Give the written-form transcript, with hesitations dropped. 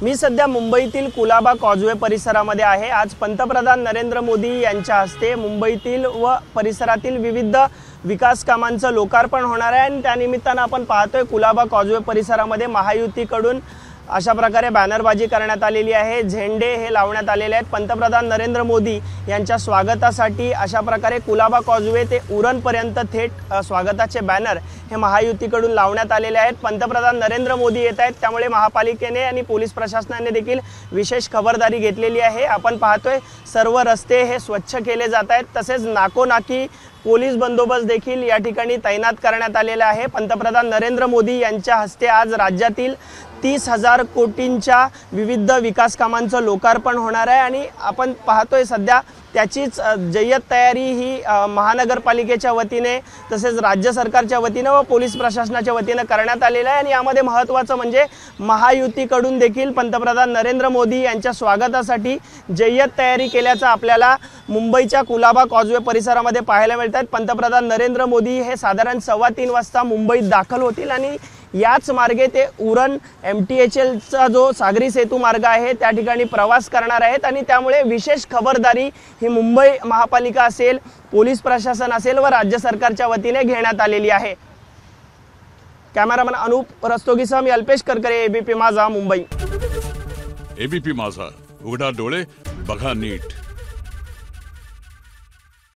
मी सध्या मुंबईतील कुलाबा कॉजवे परिसरामध्ये आहे। आज पंतप्रधान नरेंद्र मोदी यांच्या हस्ते मुंबईतील व परिसरातील विविध विकास कामांचं लोकार्पण होणार आहे आणि त्या निमित्तानं आपण पाहतोय कुलाबा कॉजवे परिसरामध्ये महायुतीकडून अशा प्रकारे बॅनरबाजी करण्यात आलेली आहे। झेंडे हे लावण्यात आलेले आहेत। पंतप्रधान नरेंद्र मोदी यांच्या स्वागतासाठी अशा प्रकारे कुलाबा कॉजवे ते उरणपर्यंत थेट स्वागताचे बॅनर हे महायुतीकडून लावण्यात आलेले आहेत। पंतप्रधान नरेंद्र मोदी येत आहेत, त्यामुळे महापालिकेने आणि पोलीस प्रशासनाने देखील विशेष खबरदारी घेतलेली आहे। आपण पाहतोय सर्व रस्ते हे स्वच्छ केले जात आहेत, तसेच नाकोनाकी पोलीस बंदोबस्त देखील या ठिकाणी तैनात करण्यात आलेला आहे। पंतप्रधान नरेंद्र मोदी यांच्या हस्ते आज राज्यातील 30,000 कोटींच्या विविध विकास कामांचं लोकार्पण होणार आहे आणि आपण पाहतोय सध्या त्याचीच जय्यत तयारी ही महानगरपालिकेच्या वतीने तसेच राज्य सरकारच्या वतीने व पोलीस प्रशासनाच्या वतीने करण्यात आलेला आहे। आणि यामध्ये महत्त्वाचं म्हणजे महायुतीकडून देखील पंतप्रधान नरेंद्र मोदी यांच्या स्वागतासाठी जय्यत तयारी केल्याचं आपल्याला मुंबईच्या कुलाबा कॉजवे परिसरामध्ये पाहायला मिळत आहे। पंतप्रधान नरेंद्र मोदी हे साधारण 3:15 वाजता मुंबईत दाखल होतील आणि याच मार्गे ते उरण MTHLचा जो सागरी सेतू मार्ग आहे त्या ठिकाणी प्रवास करणार आहेत आणि त्यामुळे विशेष खबरदारी ही मुंबई महापालिका असेल, पोलीस प्रशासन असेल व राज्य सरकारच्या वतीने घेण्यात आलेली आहे। कॅमेरामन अनूप रस्तोगीसह मी अल्पेश करकरे, ABP माझा, मुंबई। ABP माझा, उघडा डोळे बघा नीट।